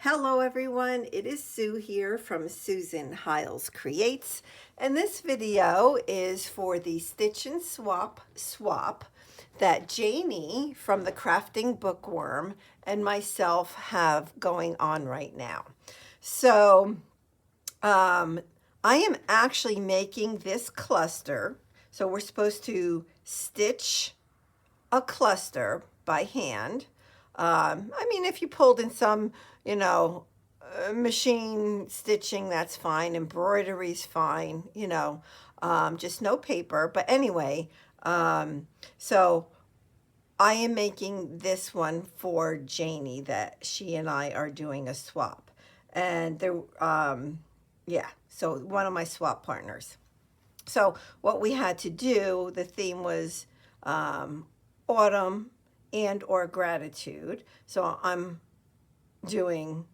Hello everyone, it is Sue here from Susan Hiles Creates, and this video is for the Stitch and Swap that Janie from the Crafting Bookworm and myself have going on right now. So I am actually making this cluster. So we're supposed to stitch a cluster by hand. I mean, if you pulled in some, machine stitching, that's fine. Embroidery's fine, just no paper. But anyway, so I am making this one for Janie that she and I are doing a swap. And there, yeah, so one of my swap partners. So what we had to do, the theme was autumn and or gratitude. So I'm doing,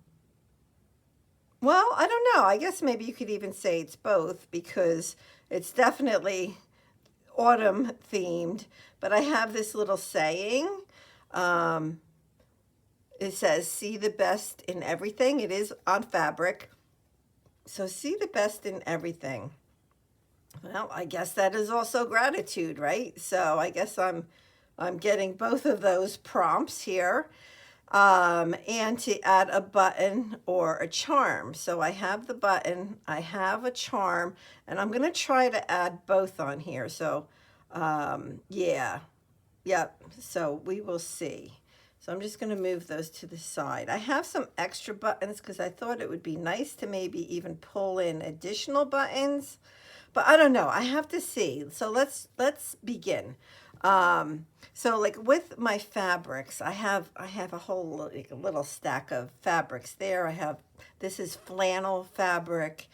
well, I don't know. I guess maybe you could even say it's both because it's definitely autumn themed. But I have this little saying. It says, see the best in everything. It is on fabric. So see the best in everything. Well, I guess that is also gratitude, right? So I guess I'm getting both of those prompts here. And to add a button or a charm. So I have the button, I have a charm, and I'm going to try to add both on here. So yeah, yep. So we will see. So I'm just going to move those to the side. I have some extra buttons because I thought it would be nice to maybe even pull in additional buttons. But I don't know. I have to see. So let's begin. So like with my fabrics, I have a whole like, a little stack of fabrics there. This is flannel fabric,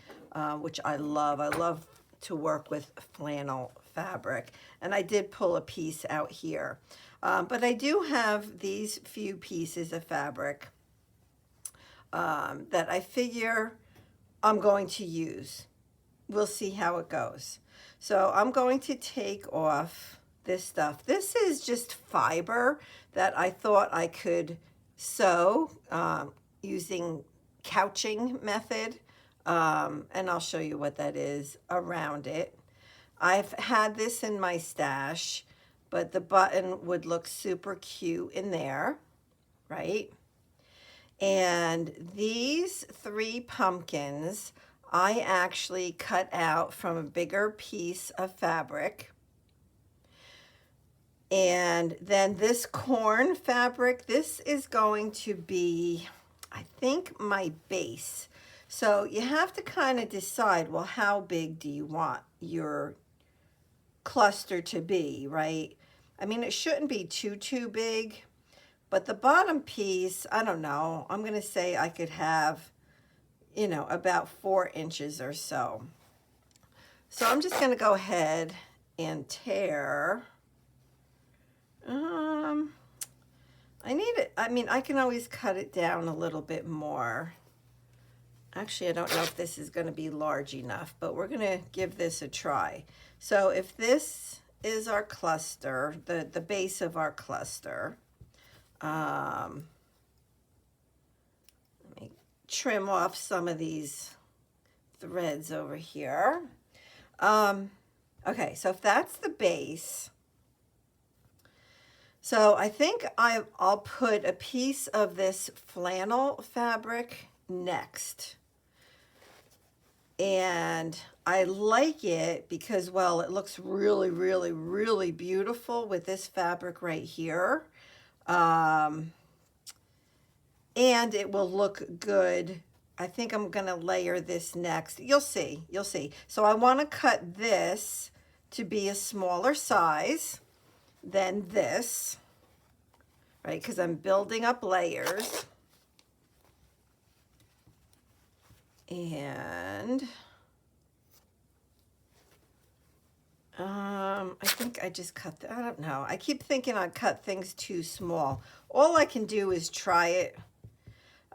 which I love. I love to work with flannel fabric, and I did pull a piece out here. But I do have these few pieces of fabric that I figure I'm going to use. We'll see how it goes. So I'm going to take off this stuff. This is just fiber that I thought I could sew using couching method. And I'll show you what that is around it. I've had this in my stash, but the button would look super cute in there, right? And these 3 pumpkins I actually cut out from a bigger piece of fabric. And then this corn fabric, this is going to be, I think, my base. So you have to kind of decide, well, how big do you want your cluster to be, right? I mean, it shouldn't be too big, but the bottom piece, I don't know. I'm going to say I could have, about 4 inches or so. So I'm just going to go ahead and tear. I need it. I mean, I can always cut it down a little bit more. Actually, I don't know if this is going to be large enough, but we're going to give this a try. So if this is our cluster, the base of our cluster, let me trim off some of these threads over here. Okay, so if that's the base, so I think I'll put a piece of this flannel fabric next. And I like it because, well, it looks really beautiful with this fabric right here. And it will look good. I think I'm going to layer this next. You'll see. So I want to cut this to be a smaller size than this, right? Because I'm building up layers. And I think I just cut, I don't know. I keep thinking I'd cut things too small. All I can do is try it.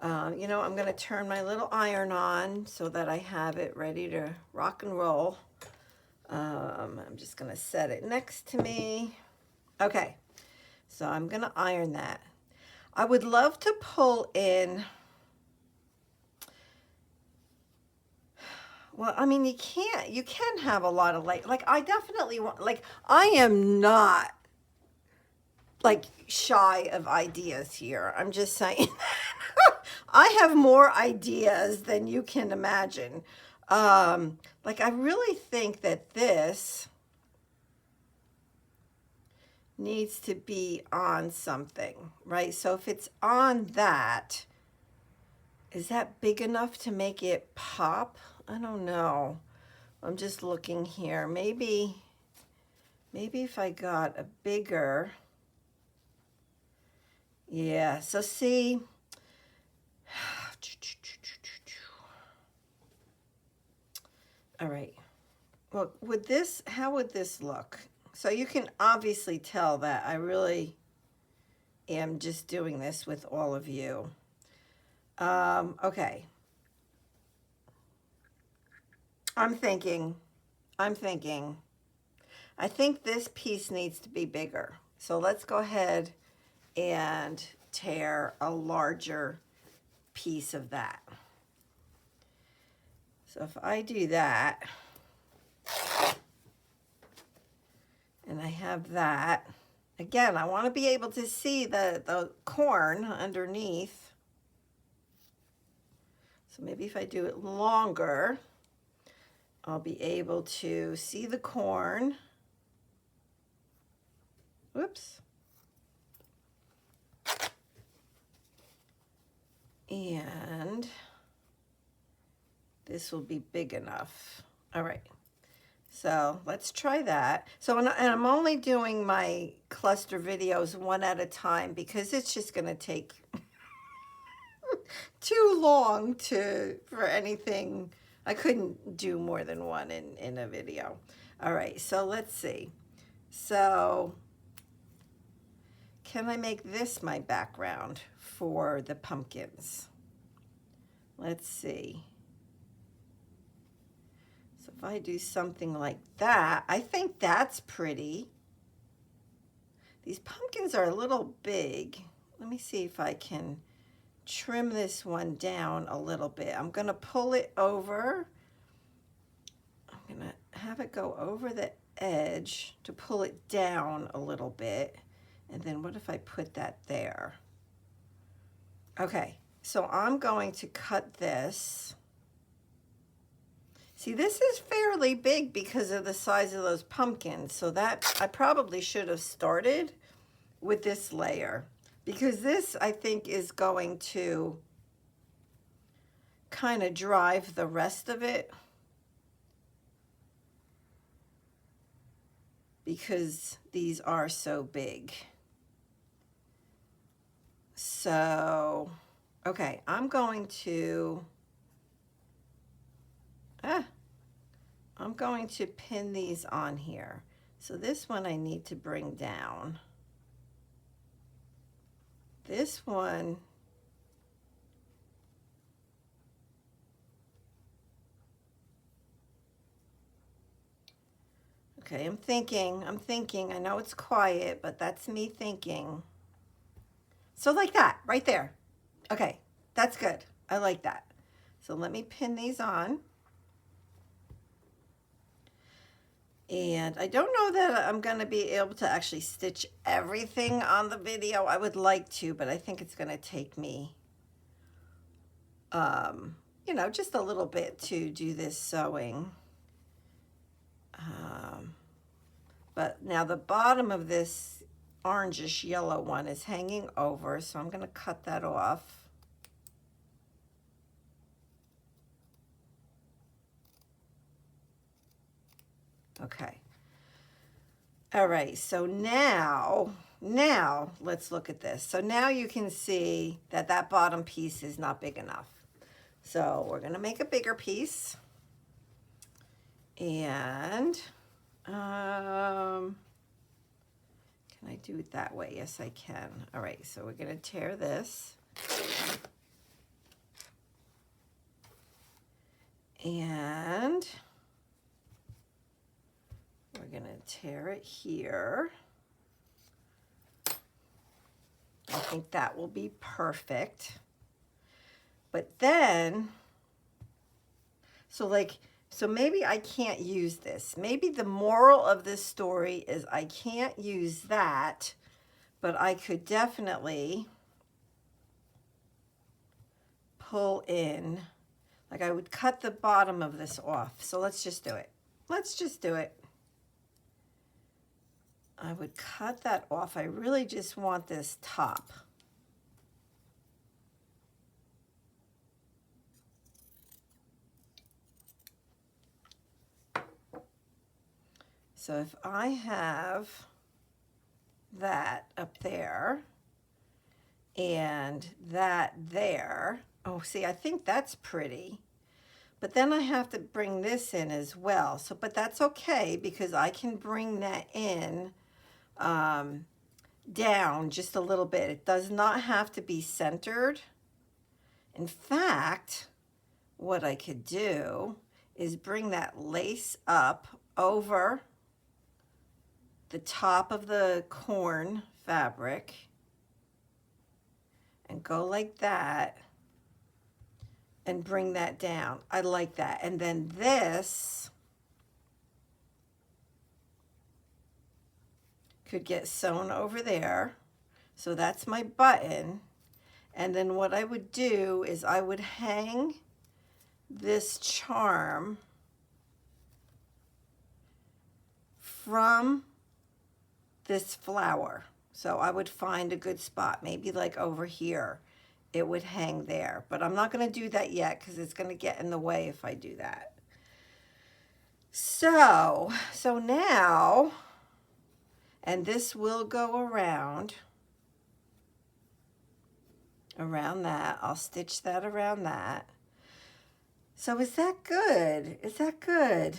I'm going to turn my little iron on so that I have it ready to rock and roll. I'm just going to set it next to me. Okay, so I'm going to iron that. I would love to pull in Well, I mean, you can have a lot of like, I definitely want, like, I am not like shy of ideas here. I'm just saying, I have more ideas than you can imagine. Like, I really think that this needs to be on something, right? So if it's on that, is that big enough to make it pop? I don't know. I'm just looking here. Maybe if I got a bigger, yeah, so see, all right. Well, would this, how would this look? So you can obviously tell that I really am just doing this with all of you. Okay. I'm thinking, I think this piece needs to be bigger. So let's go ahead and tear a larger piece of that. So if I do that, and I have that, again, I want to be able to see the corn underneath. So maybe if I do it longer, I'll be able to see the corn. Whoops. And this will be big enough. All right. So let's try that. So, and I'm only doing my cluster videos one at a time because it's just going to take too long for anything. I couldn't do more than one in a video. All right, so let's see. So can I make this my background for the pumpkins? Let's see. So if I do something like that, I think that's pretty. These pumpkins are a little big. Let me see if I can trim this one down a little bit. I'm going to pull it over. I'm going to have it go over the edge to pull it down a little bit. And then what if I put that there? Okay, so I'm going to cut this. See, this is fairly big because of the size of those pumpkins. So that I probably should have started with this layer, because this, I think, is going to kind of drive the rest of it, because these are so big. So, okay, I'm going to pin these on here. So this one I need to bring down. This one, okay, I'm thinking, I know it's quiet, but that's me thinking. So like that, right there. Okay, that's good. I like that. So let me pin these on. And I don't know that I'm going to be able to actually stitch everything on the video. I would like to, but I think it's going to take me, you know, just a little bit to do this sewing. But now the bottom of this orangish yellow one is hanging over, so I'm going to cut that off. Okay. All right, so now let's look at this. So now you can see that that bottom piece is not big enough. So we're gonna make a bigger piece. And can I do it that way? Yes, I can. All right, so we're gonna tear this. And we're gonna tear it here. I think that will be perfect. But then, so like, So maybe I can't use this. Maybe the moral of this story is I can't use that, but I could definitely pull in, like I would cut the bottom of this off. So let's just do it. Let's just do it. I would cut that off. I really just want this top. So if I have that up there and that there, oh, see, I think that's pretty. But then I have to bring this in as well. So, but that's okay because I can bring that in down just a little bit. It does not have to be centered. In fact, what I could do is bring that lace up over the top of the corn fabric and go like that and bring that down. I like that. And then this could get sewn over there. So that's my button. And then what I would do is I would hang this charm from this flower. So I would find a good spot, maybe like over here. It would hang there, but I'm not going to do that yet because it's going to get in the way if I do that. So now, and this will go around that. I'll stitch that around that. So is that good? Is that good?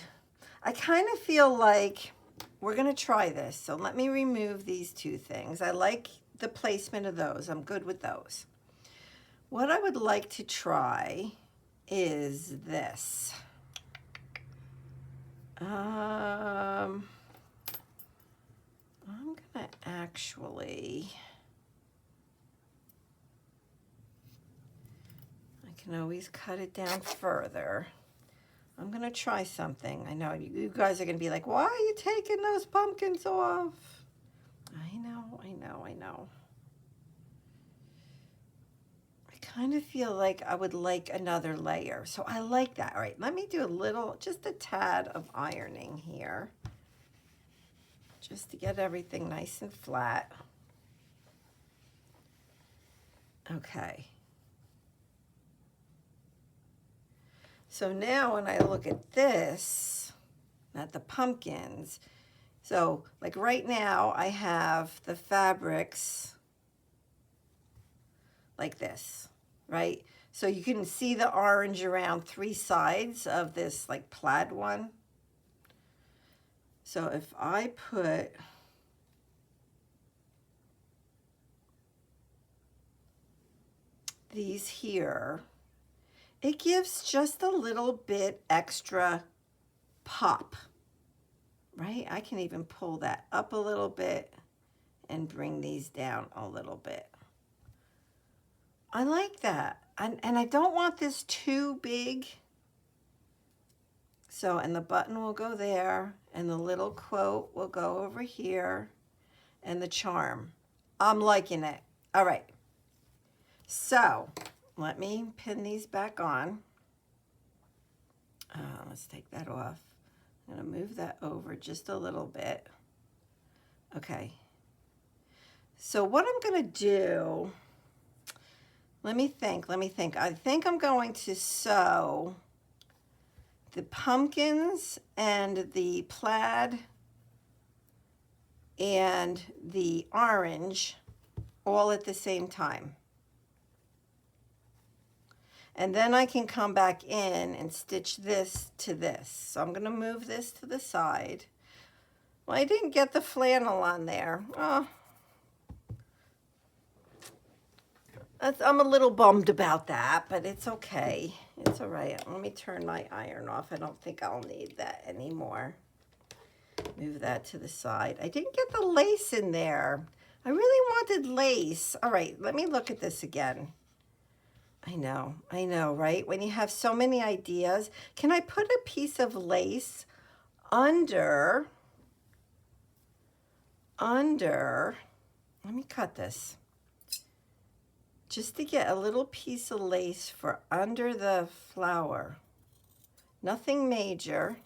I kind of feel like we're going to try this. So let me remove these two things. I like the placement of those. I'm good with those. What I would like to try is this. I'm going to actually, I can always cut it down further. I'm going to try something. I know you guys are going to be like, why are you taking those pumpkins off? I know. I kind of feel like I would like another layer. So I like that. All right, let me do a little, just a tad of ironing here. Just to get everything nice and flat. Okay. So now when I look at this, at the pumpkins, so like right now I have the fabrics like this, right? So you can see the orange around three sides of this like plaid one. So if I put these here, it gives just a little bit extra pop, right? I can even pull that up a little bit and bring these down a little bit. I like that. And I don't want this too big. So, and the button will go there, and the little quote will go over here, and the charm. I'm liking it. All right. So, let me pin these back on. Let's take that off. I'm going to move that over just a little bit. Okay. So what I'm going to do, let me think. I think I'm going to sew the pumpkins and the plaid and the orange all at the same time. And then I can come back in and stitch this to this. So I'm going to move this to the side. Well, I didn't get the flannel on there. Oh, I'm a little bummed about that, but it's okay. It's all right. Let me turn my iron off. I don't think I'll need that anymore. Move that to the side. I didn't get the lace in there. I really wanted lace. All right, let me look at this again. I know, right? When you have so many ideas, can I put a piece of lace under, let me cut this, just to get a little piece of lace for under the flower. Nothing major,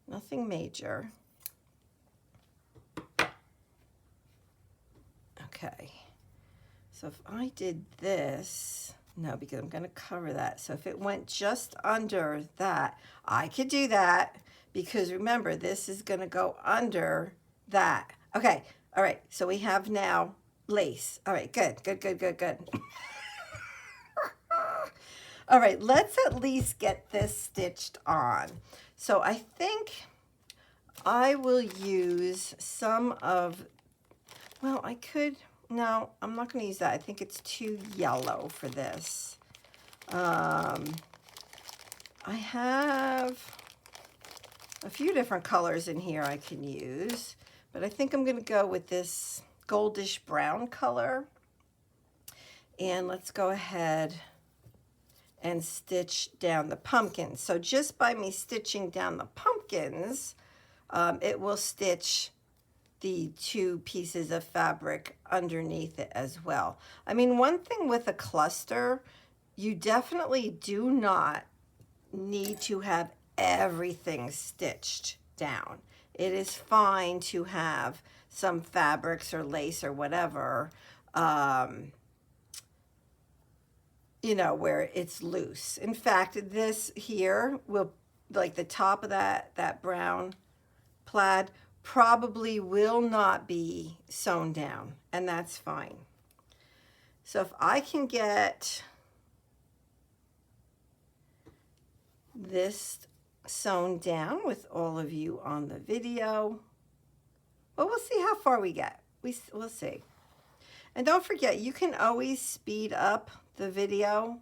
nothing major. Okay, so if I did this, no, because I'm going to cover that. So if it went just under that, I could do that because remember, this is going to go under that. Okay, all right, so we have now lace. All right, good, good, good, good, good. All right, let's at least get this stitched on. So I think I will use some of, well, I could, no, I'm not going to use that. I think it's too yellow for this. I have a few different colors in here I can use, but I think I'm going to go with this goldish brown color. And let's go ahead and stitch down the pumpkins. So just by me stitching down the pumpkins, it will stitch the two pieces of fabric underneath it as well. I mean, one thing with a cluster, you definitely do not need to have everything stitched down. It is fine to have some fabrics or lace or whatever, you know, where it's loose. In fact, this here will, like the top of that brown plaid probably will not be sewn down, and that's fine. So if I can get this sewn down with all of you on the video, well, we'll see how far we get. We'll see. And don't forget, you can always speed up the video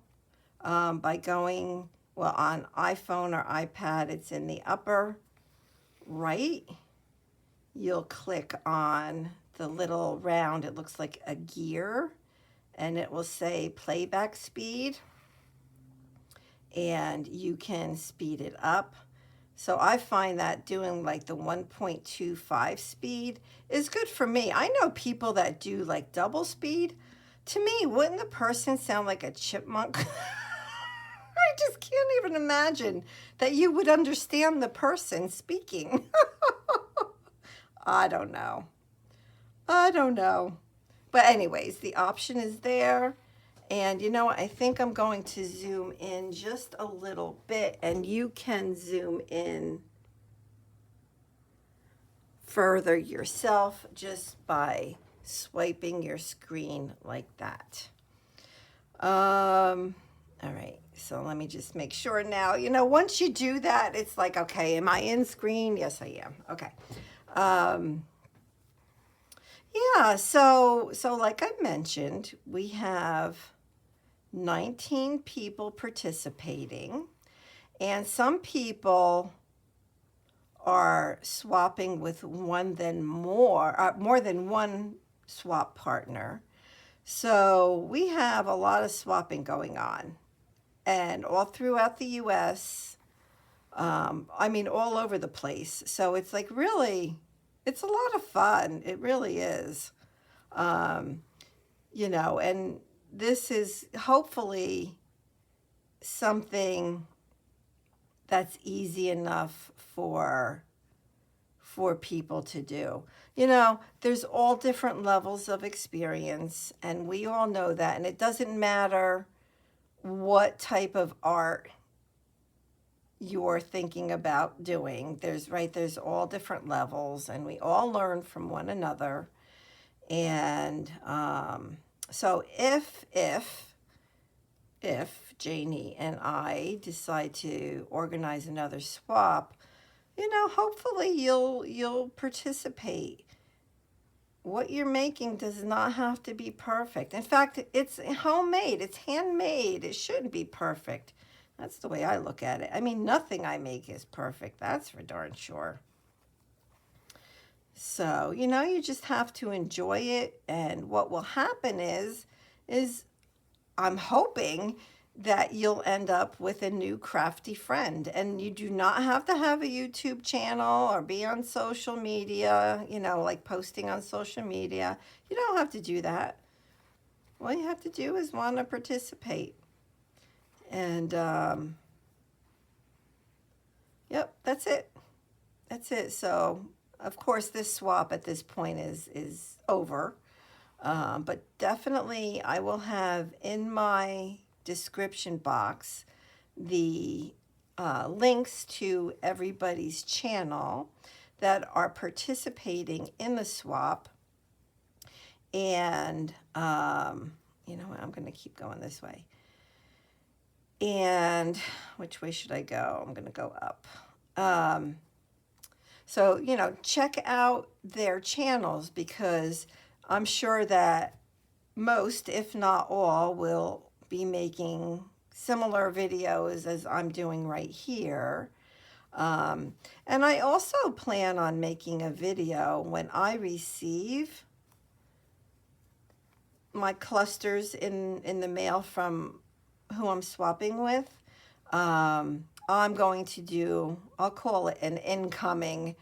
by going, well, on iPhone or iPad, it's in the upper right. You'll click on the little round, it looks like a gear, and it will say playback speed, and you can speed it up. So I find that doing like the 1.25 speed is good for me. I know people that do like double speed. To me, wouldn't the person sound like a chipmunk? I just can't even imagine that you would understand the person speaking. I don't know. I don't know. But anyways, the option is there. And you know what? I think I'm going to zoom in just a little bit, and you can zoom in further yourself just by swiping your screen like that. All right, so let me just make sure now. You know, once you do that, it's like, okay, am I in screen? Yes, I am. Okay. Yeah, so like I mentioned, we have 19 people participating, and some people are swapping with more than one swap partner. So we have a lot of swapping going on, and all throughout the US, I mean, all over the place. So it's like really, it's a lot of fun. It really is. You know, and this is hopefully something that's easy enough for people to do. You know, there's all different levels of experience, and we all know that, and it doesn't matter what type of art you're thinking about doing. There's all different levels, and we all learn from one another. And so if Janie and I decide to organize another swap, you know, hopefully you'll participate. What you're making does not have to be perfect. In fact, it's homemade, it's handmade. It shouldn't be perfect. That's the way I look at it. I mean, nothing I make is perfect. That's for darn sure. So, you know, you just have to enjoy it. And what will happen is I'm hoping that you'll end up with a new crafty friend. And you do not have to have a YouTube channel or be on social media, like posting on social media. You don't have to do that. All you have to do is want to participate. And yep, that's it. That's it. So, of course, this swap at this point is over. But definitely, I will have in my description box the links to everybody's channel that are participating in the swap. And you know what? I'm going to keep going this way. And which way should I go? I'm going to go up. So, check out their channels, because I'm sure that most, if not all, will be making similar videos as I'm doing right here. And I also plan on making a video when I receive my clusters in the mail from who I'm swapping with. I'm going to do, I'll call it an incoming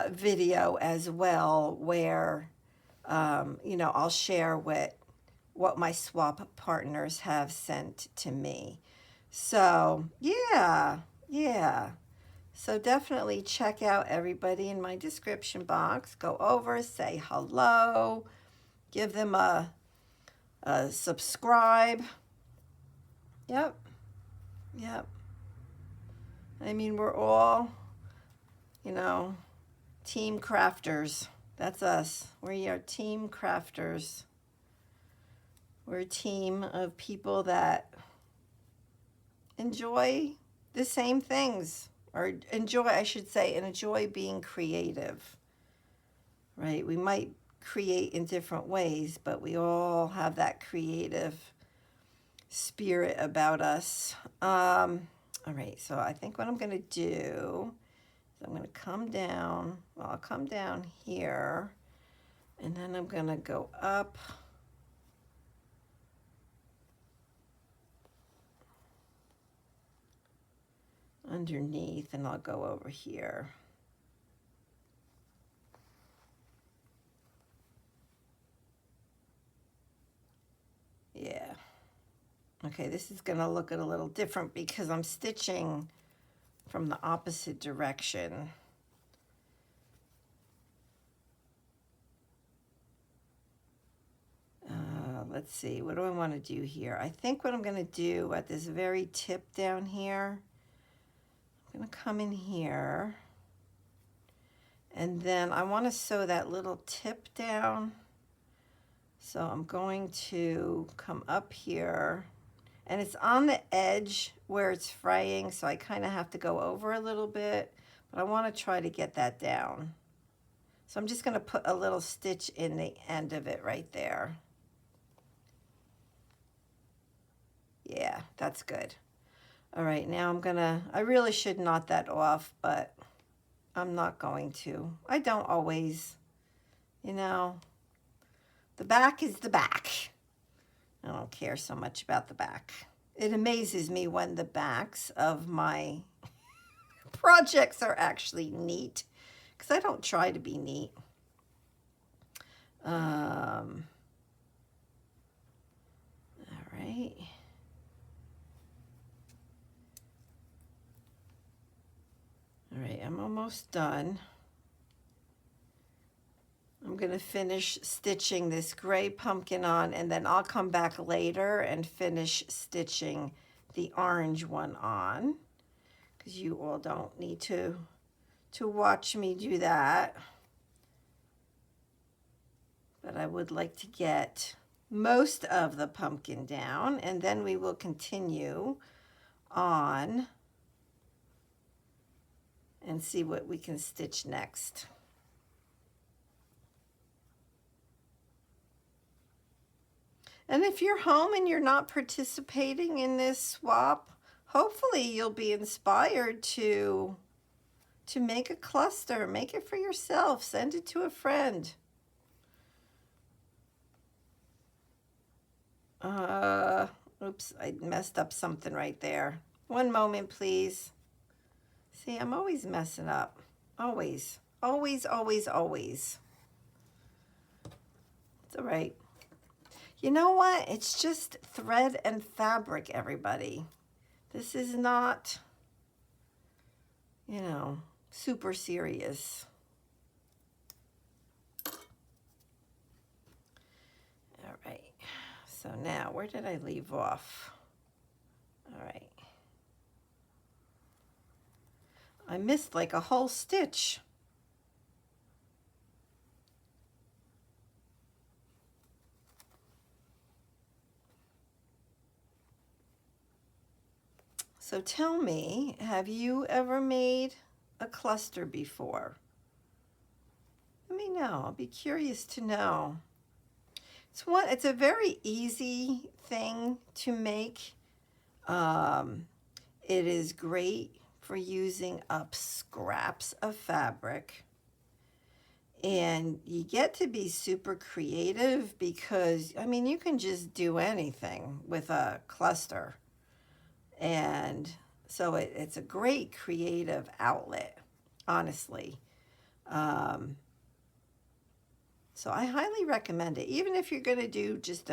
video as well, where, I'll share what my swap partners have sent to me. So, yeah. So definitely check out everybody in my description box. Go over, say hello, give them a subscribe. Yep. I mean, we're all, team crafters. That's us. We are team crafters. We're a team of people that enjoy the same things, or enjoy being creative, right? We might create in different ways, but we all have that creative spirit about us. All right, so I think what I'm going to do is I'm going to come down. Well, I'll come down here, and then I'm going to go up. Underneath, and I'll go over here. Yeah. Okay, this is going to look a little different because I'm stitching from the opposite direction. Let's see, what do I want to do here? I think what I'm going to do at this very tip down here, I'm going to come in here, and then I want to sew that little tip down. So I'm going to come up here, and it's on the edge where it's fraying, so I kind of have to go over a little bit, but I want to try to get that down. So I'm just going to put a little stitch in the end of it right there. Yeah, that's good. All right, now I really should knot that off, but I'm not going to. I don't always, the back is the back. I don't care so much about the back. It amazes me when the backs of my projects are actually neat, because I don't try to be neat. All right. All right, I'm almost done. I'm going to finish stitching this gray pumpkin on, and then I'll come back later and finish stitching the orange one on, because you all don't need to watch me do that. But I would like to get most of the pumpkin down, and then we will continue on and see what we can stitch next. And if you're home and you're not participating in this swap, hopefully you'll be inspired to make a cluster. Make it for yourself. Send it to a friend. Uh, oops, I messed up something right there. One moment, please. See, I'm always messing up. Always, always, always, always. It's all right. You know what? It's just thread and fabric, everybody. This is not, super serious. All right. So now, where did I leave off? All right. I missed like a whole stitch. So tell me, have you ever made a cluster before? Let me know. I'll be curious to know. It's a very easy thing to make. It is great for using up scraps of fabric. And you get to be super creative because, I mean, you can just do anything with a cluster. And so it's a great creative outlet, honestly. So I highly recommend it, even if you're going to do just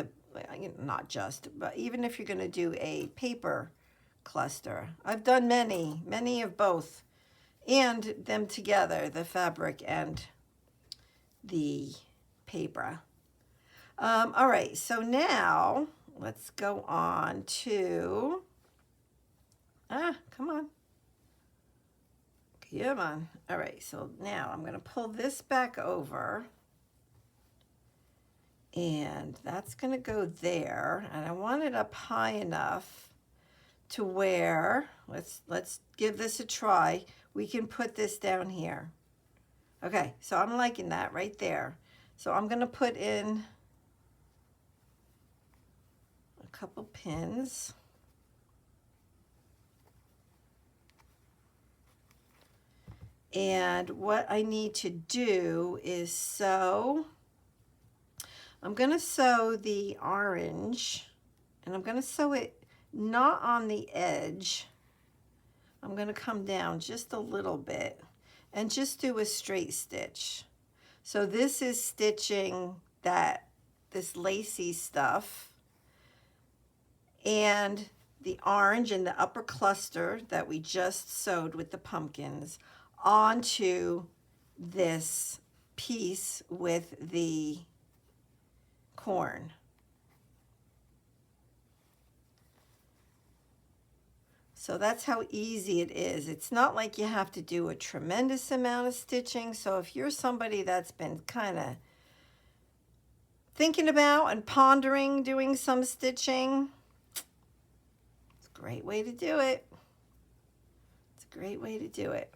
not just, but even if you're going to do a paper cluster. I've done many of both, and them together, the fabric and the paper. All right, so now let's go on to, come on. Come on. All right, so now I'm going to pull this back over. And that's going to go there. And I want it up high enough to where, let's give this a try. We can put this down here. Okay, so I'm liking that right there. So I'm going to put in a couple pins. And what I need to do is sew. I'm going to sew the orange, and I'm going to sew it not on the edge. I'm going to come down just a little bit and just do a straight stitch. So this is stitching this lacy stuff, and the orange and the upper cluster that we just sewed with the pumpkins onto this piece with the corn. So that's how easy it is. It's not like you have to do a tremendous amount of stitching. So if you're somebody that's been kind of thinking about and pondering doing some stitching, it's a great way to do it. It's a great way to do it.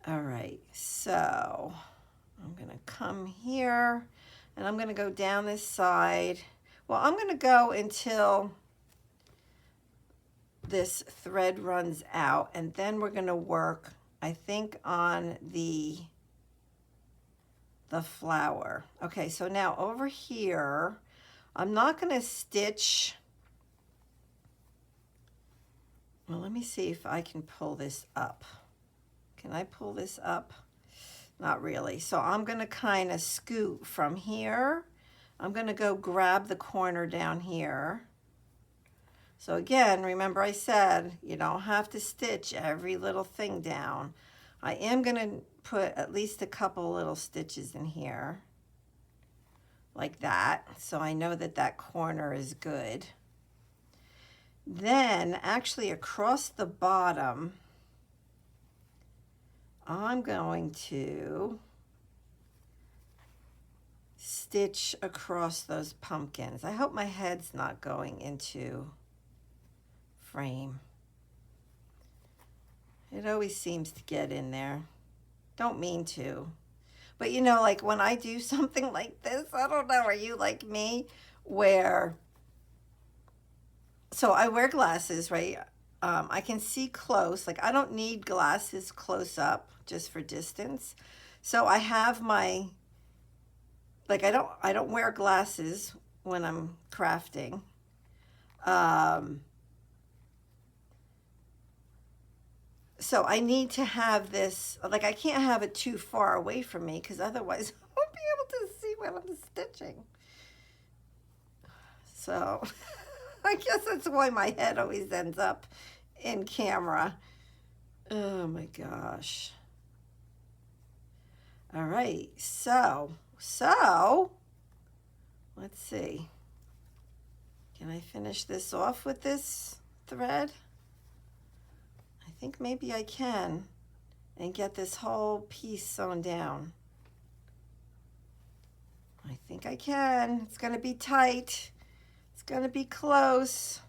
All right, so I'm going to come here and I'm going to go down this side. Well, I'm going to go until this thread runs out, and then we're going to work, I think, on the flower. Okay, so now over here, I'm not going to stitch. Well, let me see if I can pull this up. Can I pull this up? Not really. So I'm going to kind of scoot from here. I'm going to go grab the corner down here. So again, remember I said you don't have to stitch every little thing down. I am going to put at least a couple little stitches in here, like that, so I know that that corner is good. Then actually across the bottom, I'm going to stitch across those pumpkins. I hope my head's not going into frame. It always seems to get in there. Don't mean to. But you know, like when I do something like this, I don't know, are you like me? So I wear glasses, right? I can see close. Like I don't need glasses close up just for distance. So I have my, like I don't wear glasses when I'm crafting. So I need to have this, like I can't have it too far away from me because otherwise I won't be able to see what I'm stitching. So I guess that's why my head always ends up in camera. Oh my gosh. All right, so let's see. Can I finish this off with this thread? I think maybe I can and get this whole piece sewn down. I think I can. It's going to be tight. It's going to be close.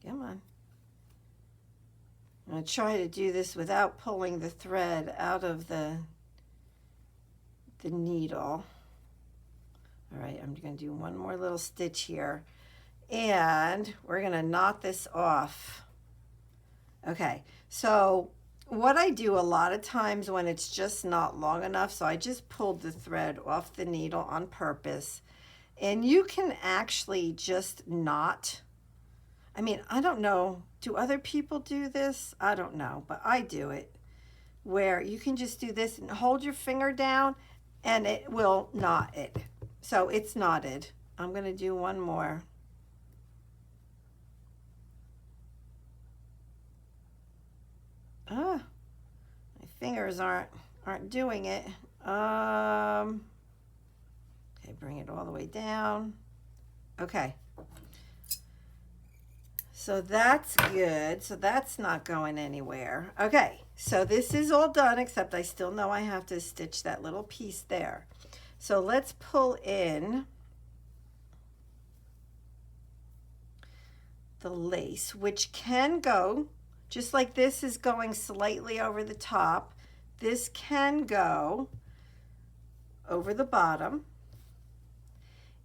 Come on. I'm going to try to do this without pulling the thread out of the needle. All right, I'm going to do one more little stitch here, and we're going to knot this off. Okay, so what I do a lot of times when it's just not long enough, so I just pulled the thread off the needle on purpose, and you can actually just knot. I mean, I don't know, do other people do this? I don't know, but I do it, where you can just do this and hold your finger down and it will knot it. So it's knotted. I'm going to do one more. My fingers aren't doing it. Okay, bring it all the way down. Okay. So that's good. So that's not going anywhere. Okay, so this is all done, except I still know I have to stitch that little piece there. So let's pull in the lace, which can go, just like this is going slightly over the top, this can go over the bottom.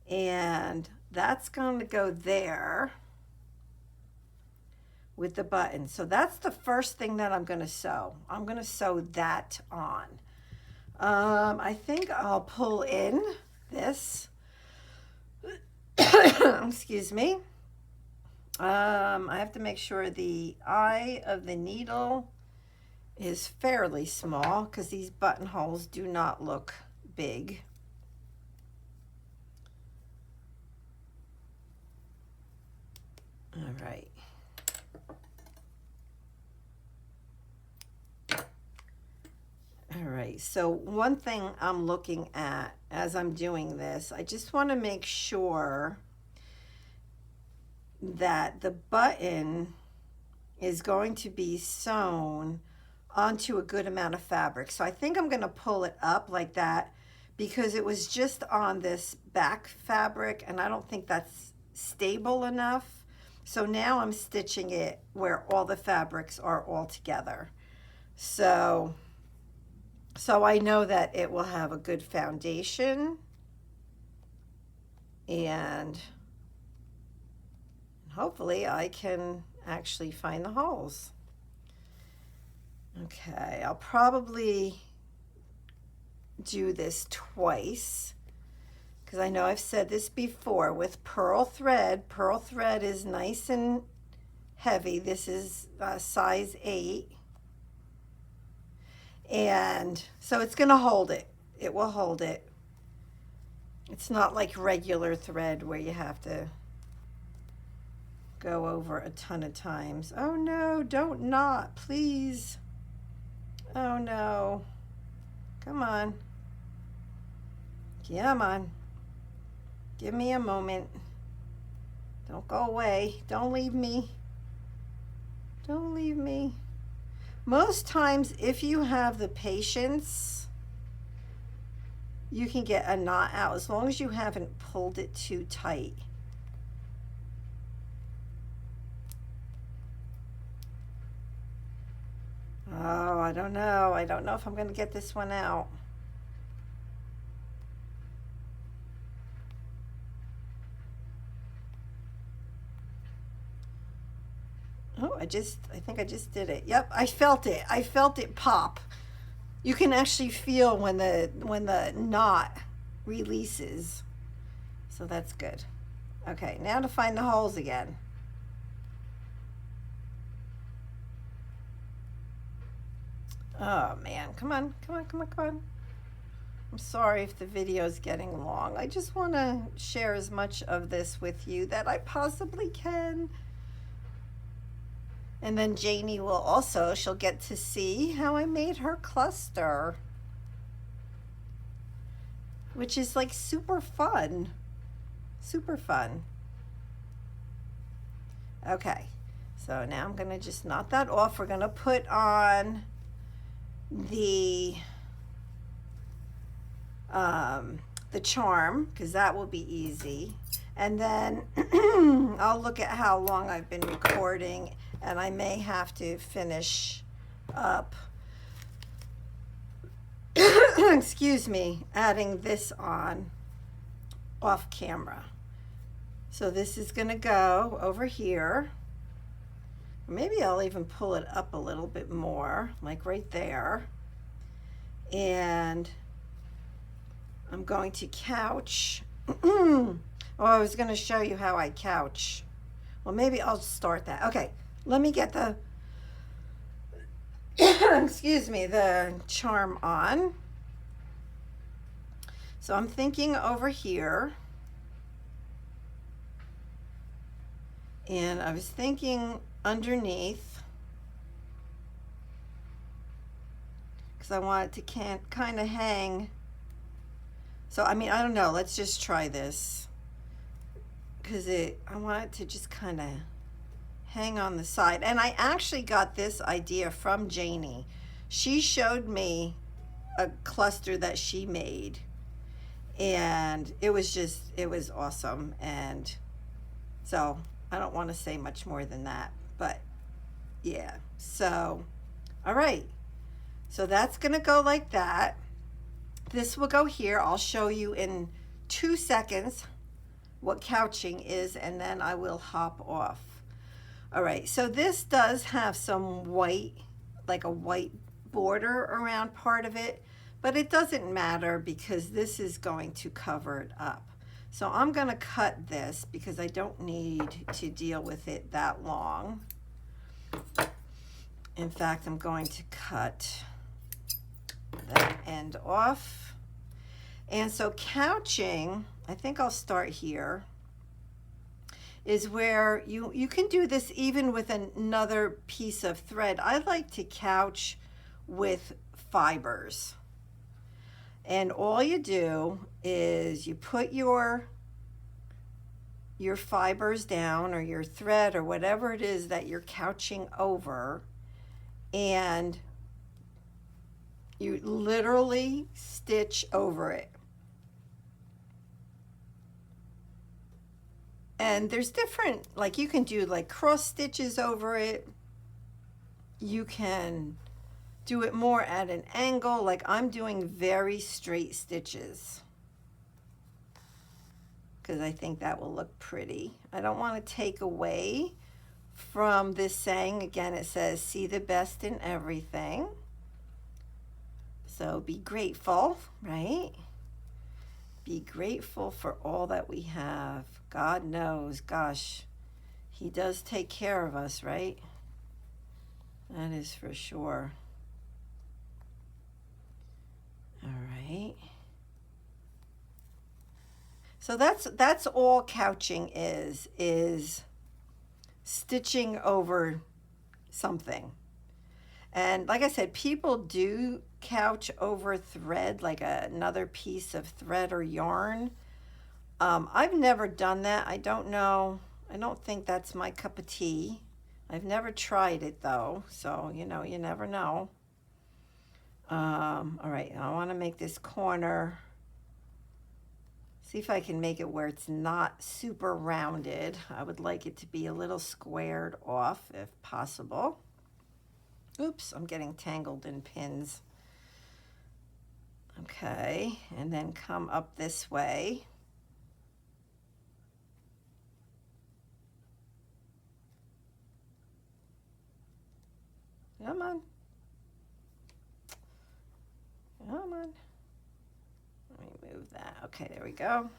And that's going to go there with the button. So that's the first thing that I'm going to sew. I'm going to sew that on. I think I'll pull in this. Excuse me. I have to make sure the eye of the needle is fairly small because these buttonholes do not look big. All right. All right, so one thing I'm looking at as I'm doing this, I just want to make sure that the button is going to be sewn onto a good amount of fabric. So I think I'm going to pull it up like that because it was just on this back fabric and I don't think that's stable enough. So now I'm stitching it where all the fabrics are all together. So I know that it will have a good foundation and hopefully I can actually find the holes. Okay, I'll probably do this twice because I know I've said this before with pearl thread. Pearl thread is nice and heavy. This is size 8. And so it's going to hold it. It will hold it. It's not like regular thread where you have to go over a ton of times. Oh no, don't knot, please. Oh no. Come on. Come on. Give me a moment. Don't go away. Don't leave me. Don't leave me. Most times, if you have the patience, you can get a knot out as long as you haven't pulled it too tight. Oh, I don't know. I don't know if I'm going to get this one out. Oh, I think I just did it. Yep, I felt it. I felt it pop. You can actually feel when the knot releases. So that's good. Okay, now to find the holes again. Oh man, come on, come on, come on, come on. I'm sorry if the video is getting long. I just want to share as much of this with you that I possibly can. And then Janie will also, she'll get to see how I made her cluster, which is like super fun. Super fun. Okay, so now I'm going to just knot that off. We're going to put on the charm, because that will be easy. And then I'll look at how long I've been recording, and I may have to finish up excuse me, adding this on off camera. So this is going to go over here. Maybe I'll even pull it up a little bit more, like right there. And I'm going to couch. Oh, I was going to show you how I couch. Well, maybe I'll start that. Okay, let me get the excuse me, the charm on. So I'm thinking over here. And I was thinking underneath, because I want it to kind of hang. So, I mean, I don't know. Let's just try this. Because I want it to just kind of hang on the side. And I actually got this idea from Janie. She showed me a cluster that she made. And it was awesome. And so I don't want to say much more than that. But yeah. So, all right. So that's going to go like that. This will go here. I'll show you in 2 seconds what couching is, and then I will hop off. All right, so this does have some white, like a white border around part of it, but it doesn't matter because this is going to cover it up. So I'm going to cut this because I don't need to deal with it that long. In fact, I'm going to cut that end off. And so couching, I think I'll start here, is where you can do this even with another piece of thread. I like to couch with fibers. And all you do is you put your fibers down, or your thread, or whatever it is that you're couching over, and you literally stitch over it. And there's different, like you can do like cross stitches over it. You can do it more at an angle, like I'm doing very straight stitches because I think that will look pretty. I don't want to take away from this saying. Again, it says, see the best in everything. So be grateful, right? Be grateful for all that we have. God knows, gosh, He does take care of us, right? That is for sure. All right. So that's all couching is stitching over something. And like I said, people do couch over thread, like another piece of thread or yarn. I've never done that. I don't know. I don't think that's my cup of tea. I've never tried it though, so you know, you never know. All right, I want to make this corner. See if I can make it where it's not super rounded. I would like it to be a little squared off if possible. Oops, I'm getting tangled in pins. Okay, and then come up this way. Come on. Come on. Let me move that. Okay, there we go.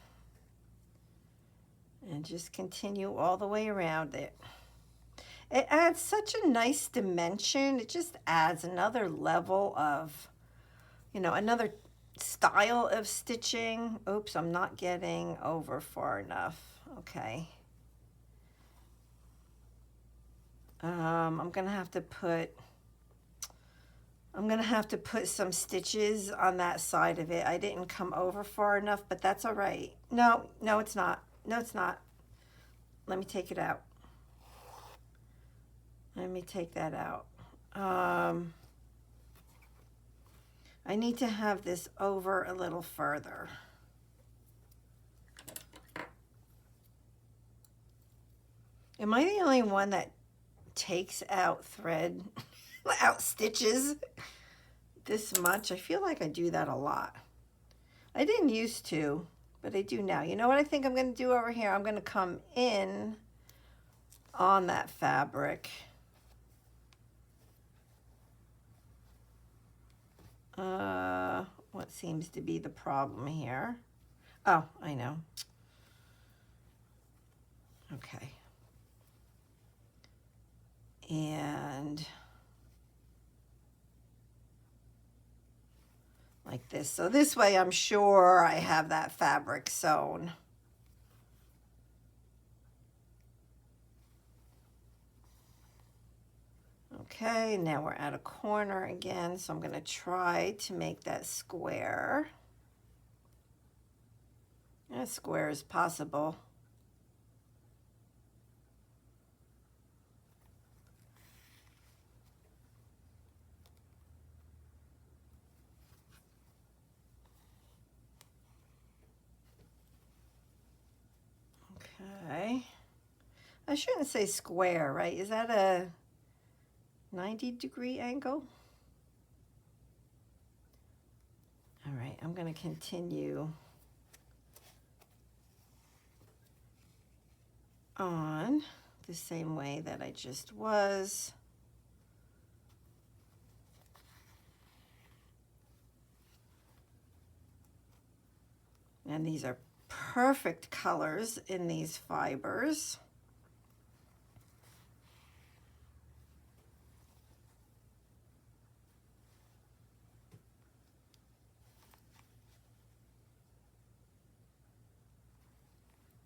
And just continue all the way around it. It adds such a nice dimension. It just adds another level of, another style of stitching. Oops, I'm not getting over far enough. Okay. I'm gonna have to put some stitches on that side of it. I didn't come over far enough, but that's all right. No, it's not. No, it's not. Let me take it out. Let me take that out. I need to have this over a little further. Am I the only one that takes out thread, out stitches this much? I feel like I do that a lot. I didn't used to, but I do now. You know what I think I'm going to do over here? I'm going to come in on that fabric. What seems to be the problem here? Oh, I know. Okay. And like this. So this way I'm sure I have that fabric sewn. Okay, now we're at a corner again, so I'm going to try to make that square. As square as possible. Okay. I shouldn't say square, right? Is that a 90-degree angle? All right, I'm going to continue on the same way that I just was. And these are perfect colors in these fibers.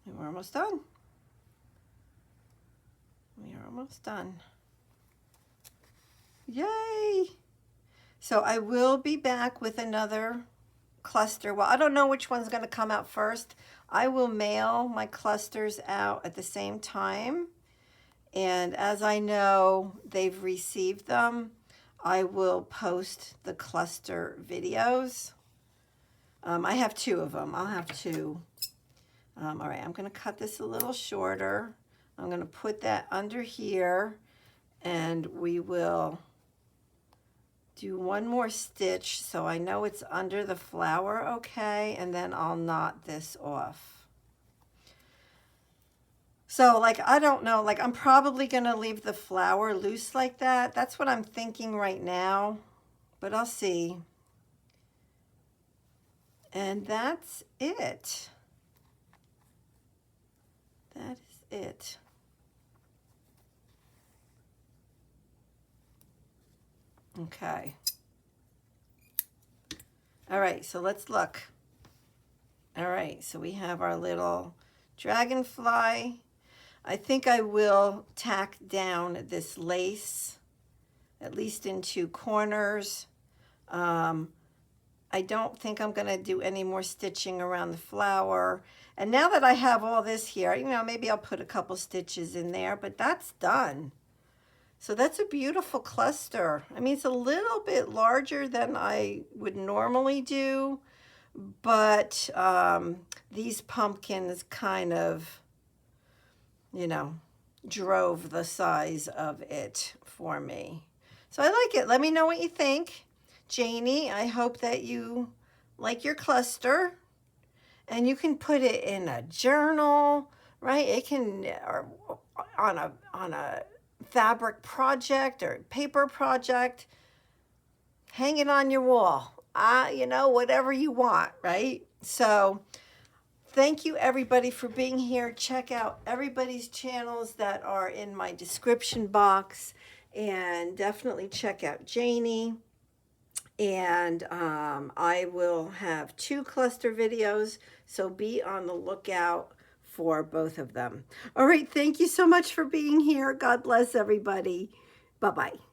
And we're almost done. We are almost done. Yay! So I will be back with another cluster. Well, I don't know which one's going to come out first. I will mail my clusters out at the same time. And as I know they've received them, I will post the cluster videos. I have two of them. I'll have two. All right, I'm going to cut this a little shorter. I'm going to put that under here, and we will do one more stitch so I know it's under the flower, okay, and then I'll knot this off. So like, I don't know, like I'm probably going to leave the flower loose like that. That's what I'm thinking right now, but I'll see. And that's it. That is it. Okay. All right, so let's look. All right, so we have our little dragonfly. I think I will tack down this lace, at least in two corners. I don't think I'm going to do any more stitching around the flower. And now that I have all this here, you know, maybe I'll put a couple stitches in there, but that's done. So that's a beautiful cluster. I mean, it's a little bit larger than I would normally do, but these pumpkins kind of, you know, drove the size of it for me. So I like it. Let me know what you think. Janie, I hope that you like your cluster, and you can put it in a journal, right? It can, or on a fabric project or paper project. Hang it on your wall. you know, whatever you want, right? So thank you everybody for being here. Check out everybody's channels that are in my description box, and definitely check out Janie. And I will have 2 cluster videos, so be on the lookout for both of them. All right, thank you so much for being here. God bless everybody. Bye-bye.